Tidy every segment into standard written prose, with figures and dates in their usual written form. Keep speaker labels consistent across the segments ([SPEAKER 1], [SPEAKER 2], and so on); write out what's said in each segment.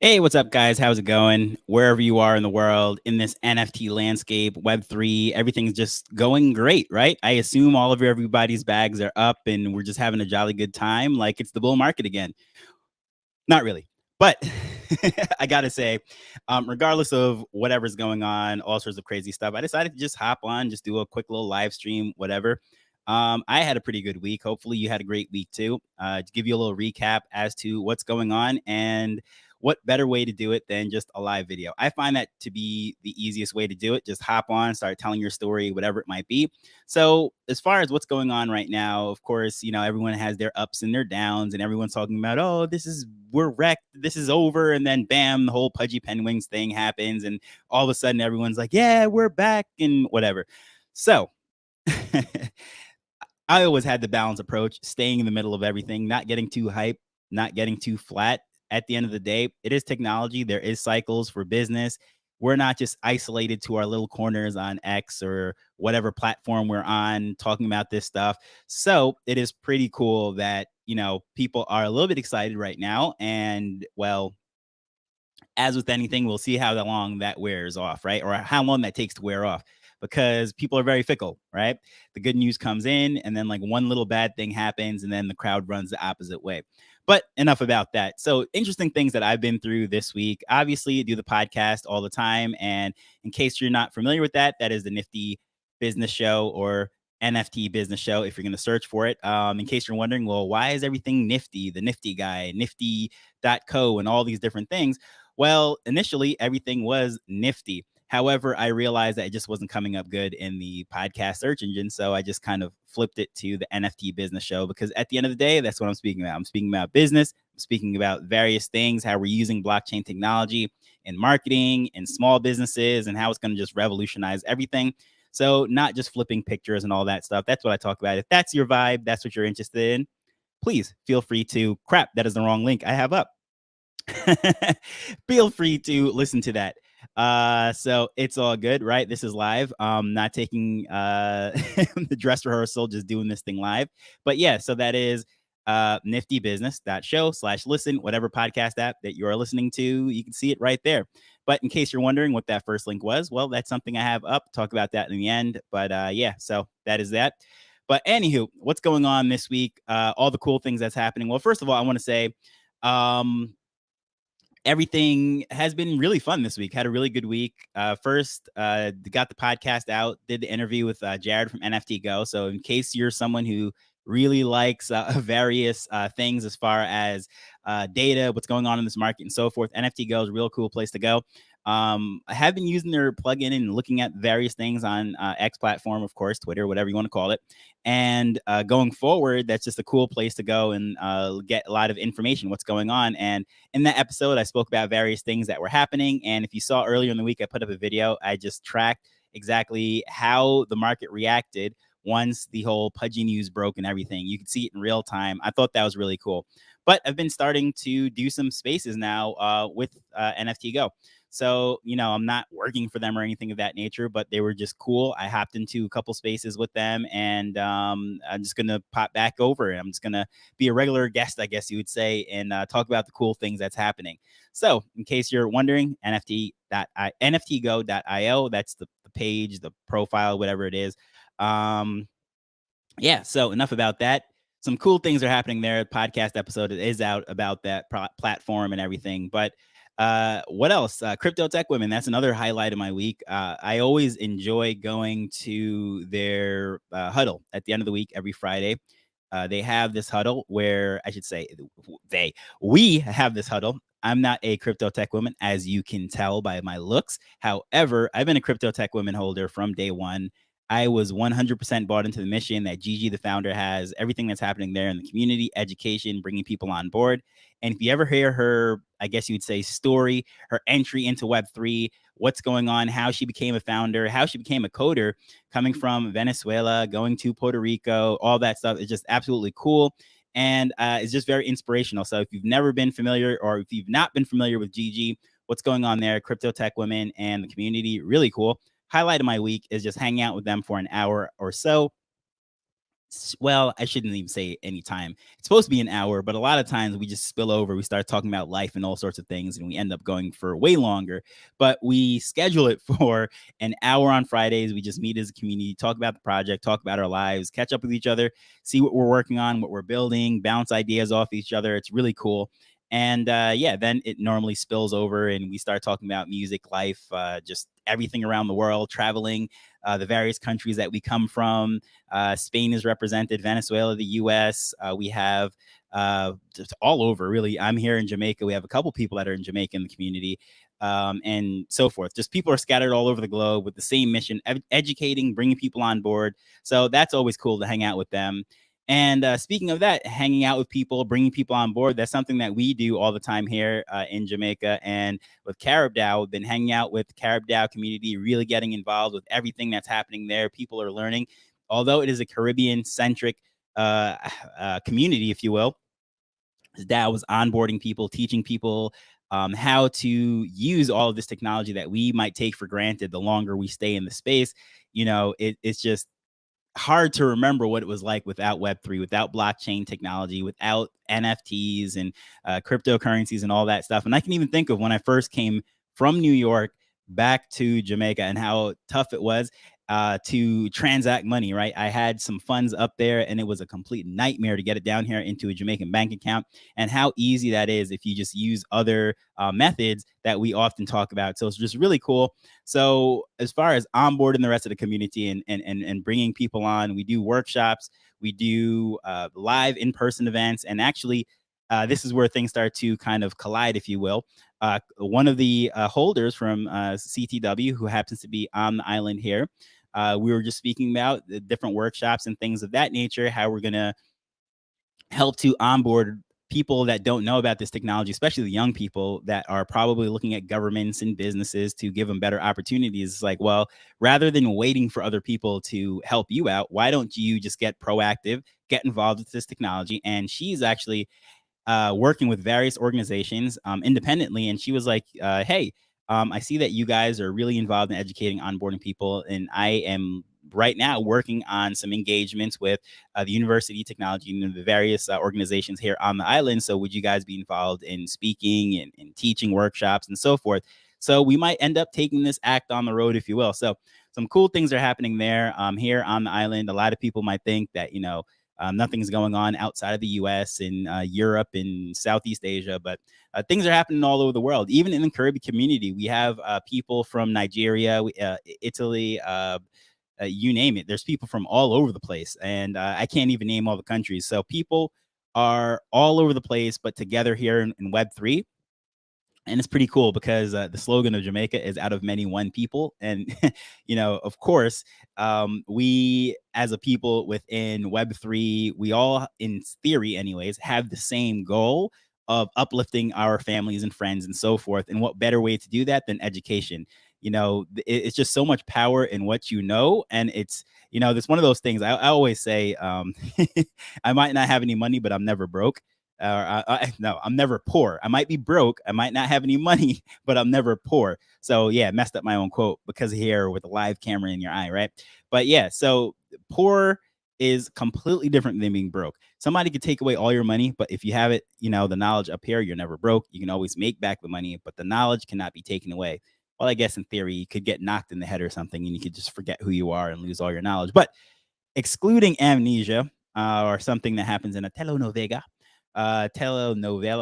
[SPEAKER 1] Hey, what's up, guys? How's it going? Wherever you are in the world, in this NFT landscape, Web3, everything's just going great, right? I assume all of everybody's bags are up and we're just having a jolly good time, like it's the bull market again. Not really. But I gotta say, regardless of whatever's going on, all sorts of crazy stuff, I decided to just hop on, just do a quick little live stream, whatever. I had a pretty good week. Hopefully, you had a great week too. To give you a little recap as to what's going on and what better way to do it than just a live video. I find that to be the easiest way to do it. Just hop on, start telling your story, whatever it might be. So, as far as what's going on right now, of course, everyone has their ups and their downs, and everyone's talking about, oh, we're wrecked, this is over, and then bam, the whole Pudgy Penguins thing happens, and all of a sudden everyone's like, yeah, we're back, and whatever. So, I always had the balanced approach, staying in the middle of everything, not getting too hype, not getting too flat. At the end of the day, it is technology. There is cycles for business. We're not just isolated to our little corners on X or whatever platform we're on talking about this stuff. So it is pretty cool that, people are a little bit excited right now. And well, as with anything, we'll see how long that wears off, right? Or how long that takes to wear off because people are very fickle, right? The good news comes in and then like one little bad thing happens and then the crowd runs the opposite way. But enough about that. So, interesting things that I've been through this week. Obviously, I do the podcast all the time. And in case you're not familiar with that, that is the Nifty Business Show or NFT Business Show, if you're going to search for it. In case you're wondering, well, why is everything nifty? The nifty guy, nifty.co, and all these different things. Well, initially, everything was nifty. However, I realized that it just wasn't coming up good in the podcast search engine. So I just kind of flipped it to the NFT Business Show because at the end of the day, that's what I'm speaking about. I'm speaking about business. I'm speaking about various things, how we're using blockchain technology in marketing and small businesses and how it's going to just revolutionize everything. So not just flipping pictures and all that stuff. That's what I talk about. If that's your vibe, that's what you're interested in, please feel free to crap. That is the wrong link I have up. Feel free to listen to that. So it's all good, right? This is live. Not taking the dress rehearsal, just doing this thing live. But yeah, so that is niftybusiness.show/listen, whatever podcast app that you are listening to, you can see it right there. But in case you're wondering what that first link was, well, that's something I have up. Talk about that in the end. But yeah, so that is that. But anywho, what's going on this week? All the cool things that's happening. Well, first of all, I want to say, everything has been really fun this week. Had a really good week. First, got the podcast out, did the interview with Jared from NFTGo. So in case you're someone who really likes various things as far as data, what's going on in this market and so forth, NFTGo is a real cool place to go. I have been using their plugin and looking at various things on X platform, of course, Twitter, whatever you want to call it. And going forward, that's just a cool place to go and get a lot of information, what's going on. And in that episode, I spoke about various things that were happening. And if you saw earlier in the week, I put up a video. I just tracked exactly how the market reacted once the whole Pudgy news broke and everything. You could see it in real time. I thought that was really cool. But I've been starting to do some spaces now with NFTGo. So, I'm not working for them or anything of that nature, but they were just cool. I hopped into a couple spaces with them and I'm just going to pop back over. I'm just going to be a regular guest, I guess you would say, and talk about the cool things that's happening. So in case you're wondering, NFTGo.io, that's the page, the profile, whatever it is. Yeah, so enough about that. Some cool things are happening there. Podcast episode is out about that platform and everything. But what else? Crypto Tech Women. That's another highlight of my week. I always enjoy going to their huddle at the end of the week every Friday. They have this huddle where I should say we have this huddle. I'm not a Crypto Tech Woman, as you can tell by my looks. However, I've been a Crypto Tech Woman holder from day one. I was 100% bought into the mission that Gigi, the founder, has, everything that's happening there in the community, education, bringing people on board. And if you ever hear her, I guess you would say, story, her entry into Web3, what's going on, how she became a founder, how she became a coder, coming from Venezuela, going to Puerto Rico, all that stuff is just absolutely cool. And it's just very inspirational. So if you've never been familiar, or if you've not been familiar with Gigi, what's going on there, Crypto Tech Women and the community, really cool. Highlight of my week is just hanging out with them for an hour or so. Well, I shouldn't even say any time. It's supposed to be an hour, but a lot of times we just spill over. We start talking about life and all sorts of things, and we end up going for way longer. But we schedule it for an hour on Fridays. We just meet as a community, talk about the project, talk about our lives, catch up with each other, see what we're working on, what we're building, bounce ideas off each other. It's really cool. And yeah, then it normally spills over and we start talking about music, life, just everything around the world, traveling, the various countries that we come from. Spain is represented, Venezuela, the U.S. We have just all over, really. I'm here in Jamaica. We have a couple people that are in Jamaica in the community, and so forth. Just people are scattered all over the globe with the same mission, educating, bringing people on board. So that's always cool to hang out with them. And speaking of that, hanging out with people, bringing people on board, that's something that we do all the time here in Jamaica. And with Carib DAO, we've been hanging out with the Carib DAO community, really getting involved with everything that's happening there. People are learning. Although it is a Caribbean-centric community, if you will, DAO was onboarding people, teaching people how to use all of this technology that we might take for granted the longer we stay in the space. It's just hard to remember what it was like without Web3, without blockchain technology, without NFTs and cryptocurrencies and all that stuff. And I can even think of when I first came from New York back to Jamaica and how tough it was to transact money, right? I had some funds up there and it was a complete nightmare to get it down here into a Jamaican bank account, and how easy that is if you just use other methods that we often talk about. So it's just really cool. So as far as onboarding the rest of the community and bringing people on, we do workshops, we do live in-person events, and actually this is where things start to kind of collide, if you will. One of the holders from CTW, who happens to be on the island here, we were just speaking about the different workshops and things of that nature, how we're going to help to onboard people that don't know about this technology, especially the young people that are probably looking at governments and businesses to give them better opportunities. It's like, well, rather than waiting for other people to help you out, why don't you just get proactive, get involved with this technology? And she's actually working with various organizations independently. And she was like, hey, I see that you guys are really involved in educating, onboarding people. And I am right now working on some engagements with the university, technology, and the various organizations here on the island. So would you guys be involved in speaking and teaching workshops and so forth? So we might end up taking this act on the road, if you will. So some cool things are happening there here on the island. A lot of people might think that, nothing's going on outside of the U.S. and Europe and Southeast Asia, but things are happening all over the world. Even in the Caribbean community, we have people from Nigeria, Italy, you name it. There's people from all over the place, and I can't even name all the countries. So people are all over the place, but together here in Web3. And it's pretty cool because the slogan of Jamaica is "out of many, one people." And, of course, we as a people within Web3, we all, in theory anyways, have the same goal of uplifting our families and friends and so forth. And what better way to do that than education? It's just so much power in what you know. And it's one of those things I always say, I might not have any money, but I'm never broke. No, I'm never poor. I might be broke. I might not have any money, but I'm never poor. So yeah, messed up my own quote because of here with a live camera in your eye, right? But yeah, so poor is completely different than being broke. Somebody could take away all your money, but if you have it, the knowledge up here, you're never broke. You can always make back the money, but the knowledge cannot be taken away. Well, I guess in theory, you could get knocked in the head or something and you could just forget who you are and lose all your knowledge. But excluding amnesia or something that happens in a telenovela,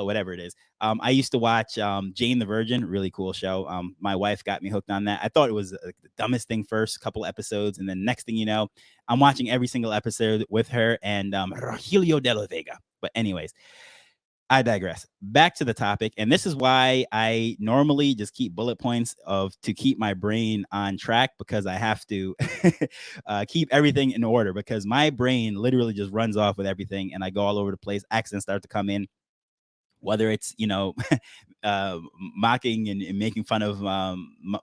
[SPEAKER 1] whatever it is. I used to watch Jane the Virgin, really cool show. My wife got me hooked on that. I thought it was the dumbest thing first couple episodes, and then next thing you know, I'm watching every single episode with her and Rogelio de la Vega. But anyways, I digress. Back to the topic. And this is why I normally just keep bullet points to keep my brain on track, because I have to keep everything in order, because my brain literally just runs off with everything and I go all over the place. Accents start to come in, whether it's, mocking and making fun of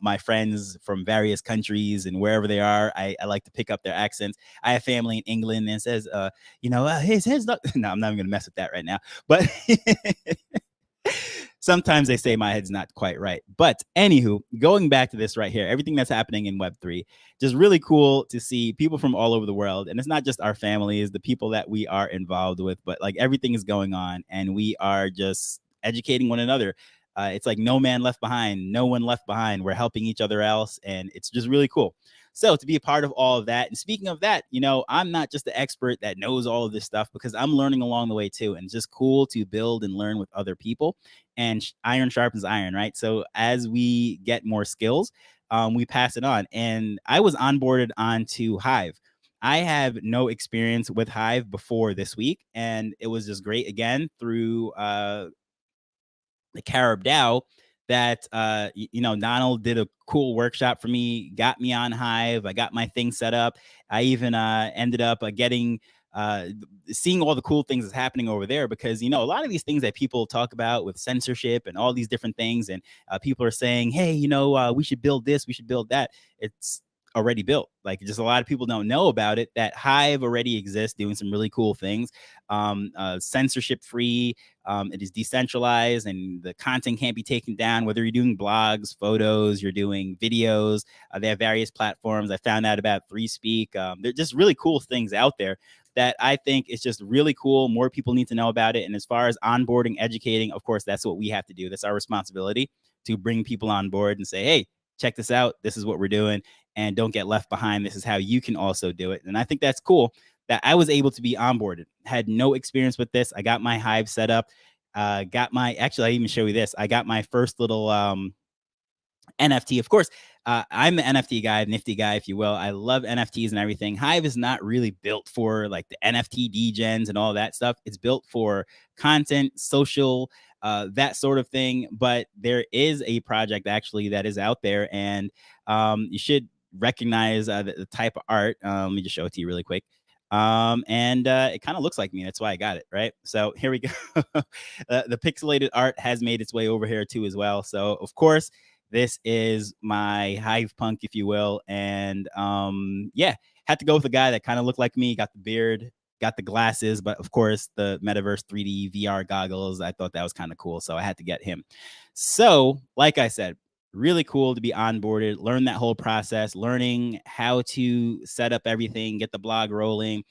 [SPEAKER 1] my friends from various countries and wherever they are. I like to pick up their accents. I have family in England and it says, his no, I'm not even going to mess with that right now. But Sometimes they say my head's not quite right. But anywho, going back to this right here, everything that's happening in Web3, just really cool to see people from all over the world. And it's not just our families, the people that we are involved with, but like everything is going on and we are just educating one another. It's like no man left behind, no one left behind. We're helping each other else. And it's just really cool. So to be a part of all of that, and speaking of that, I'm not just the expert that knows all of this stuff because I'm learning along the way too. And it's just cool to build and learn with other people. And iron sharpens iron, right? So as we get more skills, we pass it on. And I was onboarded onto Hive. I have no experience with Hive before this week, and it was just great again through the Carib DAO that Donald did a cool workshop for me, got me on Hive. I got my thing set up. I even ended up getting seeing all the cool things that's happening over there because a lot of these things that people talk about with censorship and all these different things, and people are saying, hey, we should build this, we should build that. It's already built. Like, just a lot of people don't know about it, that Hive already exists doing some really cool things, censorship free. It is decentralized and the content can't be taken down, whether you're doing blogs, photos, you're doing videos. They have various platforms. I found out about Free Speak. They're just really cool things out there that I think is just really cool. More people need to know about it. And as far as onboarding, educating, of course, that's what we have to do. That's our responsibility, to bring people on board and say, hey, check this out. This is what we're doing. And don't get left behind. This is how you can also do it. And I think that's cool that I was able to be onboarded. Had no experience with this. I got my Hive set up. Actually, I even show you this. I got my first little NFT. Of course, I'm the NFT guy, nifty guy, if you will. I love NFTs and everything. Hive is not really built for like the NFT degens and all that stuff. It's built for content, social, that sort of thing. But there is a project actually that is out there, and you should recognize the type of art. Let me just show it to you really quick. And it kind of looks like me. That's why I got it, right? So here we go. The pixelated art has made its way over here too as well. So of course, this is my Hive punk, if you will. And yeah, had to go with a guy that kind of looked like me, got the beard, got the glasses, but of course the metaverse 3D VR goggles. I thought that was kind of cool, so I had to get him. So like I said, really cool to be onboarded, learn that whole process, learning how to set up everything, get the blog rolling,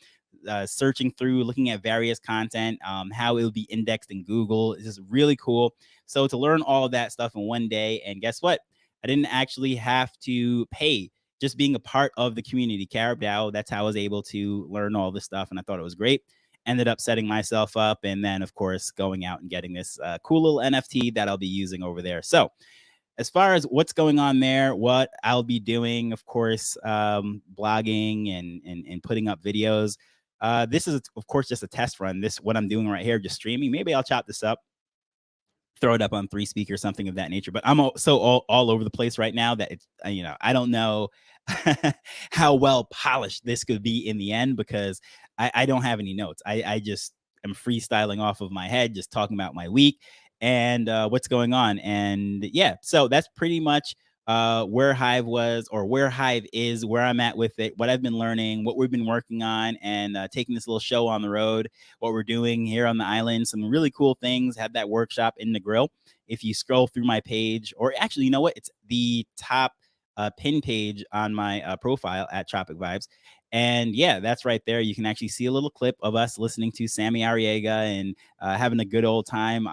[SPEAKER 1] searching through, looking at various content, how it will be indexed in Google. It's just really cool. So to learn all of that stuff in one day, and guess what? I didn't actually have to pay. Just being a part of the community, Carib DAO, that's how I was able to learn all this stuff, and I thought it was great. Ended up setting myself up, and then of course going out and getting this cool little NFT that I'll be using over there. So as far as what's going on there, what I'll be doing, of course, blogging and putting up videos. This is, of course, just a test run. This, what I'm doing right here, just streaming. Maybe I'll chop this up, throw it up on 3Speak or something of that nature. But I'm all over the place right now that it's, I don't know how well polished this could be in the end because I don't have any notes. I just am freestyling off of my head, just talking about my week and what's going on. And yeah, so that's pretty much where Hive was, or where Hive is, where I'm at with it, what I've been learning, what we've been working on, and taking this little show on the road, what we're doing here on the island, some really cool things. Had that workshop in the grill. If you scroll through my page, or actually, you know what? It's the top pin page on my profile at Tropic Vibes. And yeah, that's right there. You can actually see a little clip of us listening to Sammy Arriaga and having a good old time.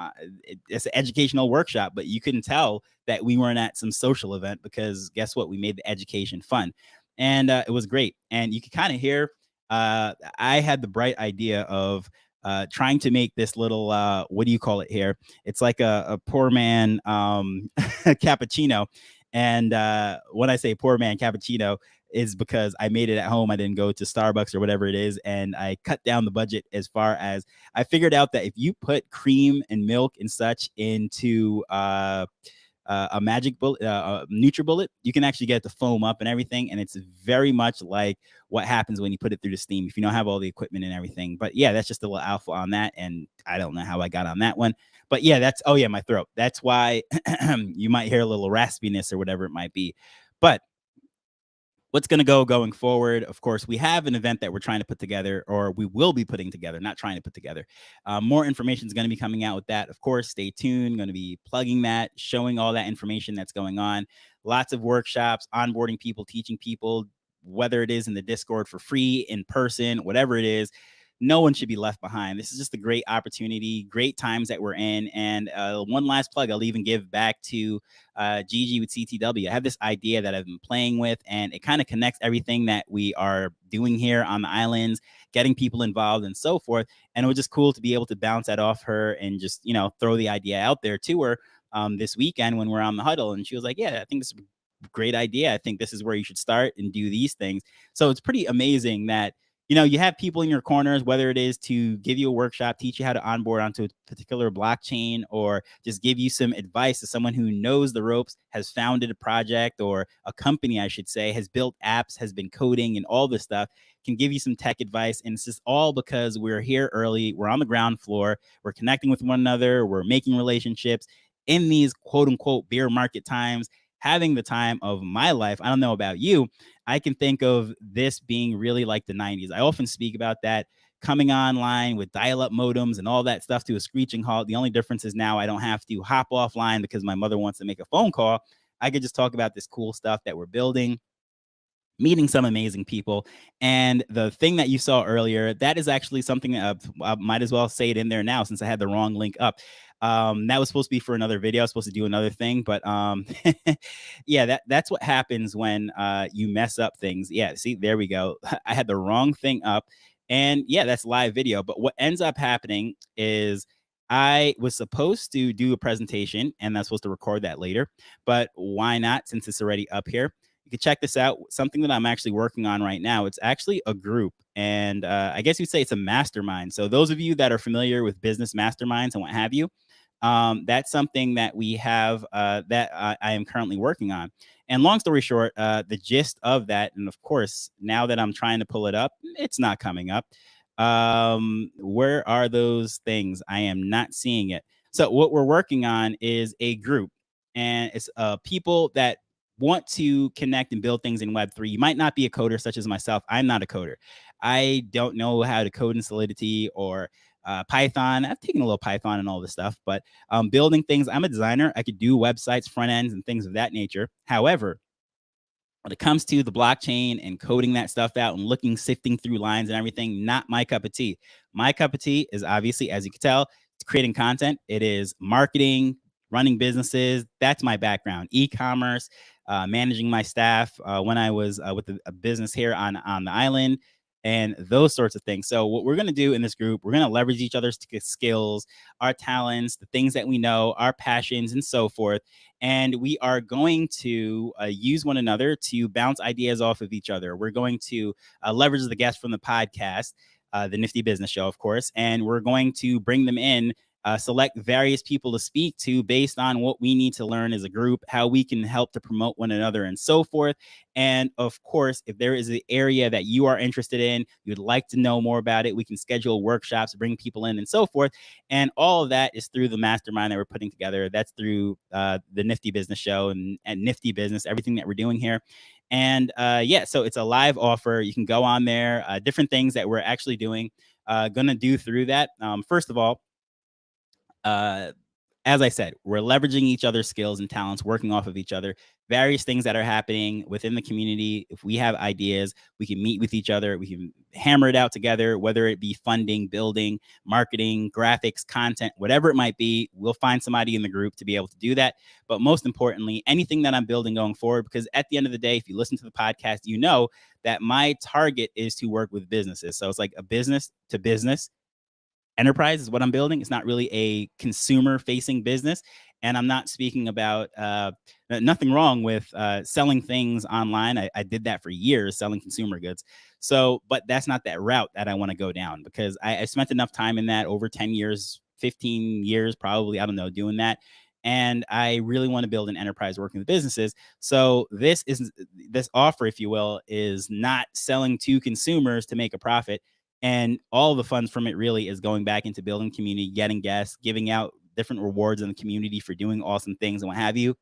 [SPEAKER 1] It's an educational workshop, but you couldn't tell that we weren't at some social event because guess what? We made the education fun. And it was great. And you could kind of hear I had the bright idea of trying to make this little, what do you call it here? It's like a poor man cappuccino. And when I say poor man cappuccino, is because I made it at home. I didn't go to Starbucks or whatever it is. And I cut down the budget as far as I figured out that if you put cream and milk and such into a magic bullet, NutriBullet, you can actually get the foam up and everything. And it's very much like what happens when you put it through the steam, if you don't have all the equipment and everything. But yeah, that's just a little alpha on that. And I don't know how I got on that one. But yeah, that's, oh yeah, my throat. That's why you might hear a little raspiness or whatever it might be. But What's going to go going forward? Of course, we have an event that we're trying to put together, or we will be putting together, not trying to put together. More information is going to be coming out with that. Of course, stay tuned. Going to be plugging that, showing all that information that's going on. Lots of workshops, onboarding people, teaching people, whether it is in the Discord for free, in person, whatever it is. No one should be left behind. This is just a great opportunity, great times that we're in. And one last plug I'll even give back to Gigi with CTW. I have this idea that I've been playing with, and it kind of connects everything that we are doing here on the islands, getting people involved and so forth. And it was just cool to be able to bounce that off her and just, throw the idea out there to her this weekend when we're on the huddle. And she was like, yeah, I think this is a great idea. I think this is where you should start and do these things. So it's pretty amazing that you have people in your corners, whether it is to give you a workshop, teach you how to onboard onto a particular blockchain, or just give you some advice to someone who knows the ropes, has founded a project or a company, I should say, has built apps, has been coding and all this stuff, can give you some tech advice. And it's just all because we're here early. We're on the ground floor. We're connecting with one another. We're making relationships in these quote unquote bear market times, having the time of my life. I don't know about you. I can think of this being really like the 90s. I often speak about that, coming online with dial-up modems and all that stuff to a screeching halt. The only difference is now I don't have to hop offline because my mother wants to make a phone call. I could just talk about this cool stuff that we're building, meeting some amazing people. And the thing that you saw earlier, that is actually something that I might as well say it in there now since I had the wrong link up. That was supposed to be for another video. I was supposed to do another thing, but yeah, that's what happens when you mess up things. Yeah, see, there we go. I had the wrong thing up. And yeah, that's live video. But what ends up happening is I was supposed to do a presentation and I'm supposed to record that later. But why not, since it's already up here? You can check this out. Something that I'm actually working on right now. It's actually a group, and I guess you'd say it's a mastermind. So those of you that are familiar with business masterminds and what have you, that's something that we have that I am currently working on. And long story short, the gist of that, and of course, now that I'm trying to pull it up, it's not coming up. Where are those things? I am not seeing it. So what we're working on is a group, and it's people that want to connect and build things in Web3. You might not be a coder such as myself. I'm not a coder. I don't know how to code in Solidity or Python. I've taken a little Python and all this stuff, but building things, I'm a designer. I could do websites, front ends, and things of that nature. However, when it comes to the blockchain and coding that stuff out and sifting through lines and everything, not my cup of tea. My cup of tea is obviously, as you can tell, it's creating content. It is marketing, running businesses. That's my background. E-commerce, managing my staff when I was with a business here on the island, and those sorts of things. So what we're going to do in this group, we're going to leverage each other's skills, our talents, the things that we know, our passions, and so forth. And we are going to use one another to bounce ideas off of each other. We're going to leverage the guests from the podcast, the Nifty Business Show, of course, and we're going to bring them in, select various people to speak to based on what we need to learn as a group, how we can help to promote one another and so forth. And of course, if there is an area that you are interested in, you'd like to know more about it, we can schedule workshops, bring people in and so forth. And all of that is through the mastermind that we're putting together. That's through the Nifty Business Show and Nifty Business, everything that we're doing here. And yeah, so it's a live offer. You can go on there, different things that we're actually doing, going to do through that. First of all, uh, as I said, we're leveraging each other's skills and talents, working off of each other, various things that are happening within the community. If we have ideas, we can meet with each other. We can hammer it out together, whether it be funding, building, marketing, graphics, content, whatever it might be. We'll find somebody in the group to be able to do that. But most importantly, anything that I'm building going forward, because at the end of the day, if you listen to the podcast, you know that my target is to work with businesses. So it's like a business to business enterprise is what I'm building. It's not really a consumer facing business. And I'm not speaking about nothing wrong with selling things online. I did that for years, selling consumer goods. So, but that's not that route that I want to go down, because I spent enough time in that, over 10 years, 15 years, probably, I don't know, doing that. And I really want to build an enterprise working with businesses. So this offer, if you will, is not selling to consumers to make a profit. And all the funds from it really is going back into building community, getting guests, giving out different rewards in the community for doing awesome things and what have you.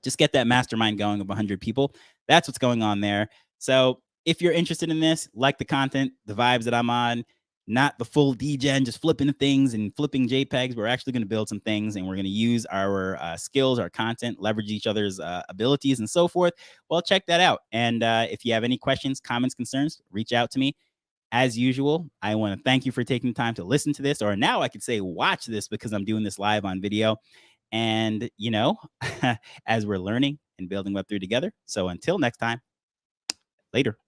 [SPEAKER 1] Just get that mastermind going of 100 people. That's what's going on there. So if you're interested in this, like the content, the vibes that I'm on, not the full degen, just flipping things and flipping JPEGs. We're actually going to build some things, and we're going to use our skills, our content, leverage each other's abilities and so forth. Well, check that out. And if you have any questions, comments, concerns, reach out to me. As usual, I want to thank you for taking the time to listen to this, or now I could say watch this, because I'm doing this live on video. And, as we're learning and building Web3 together. So until next time, later.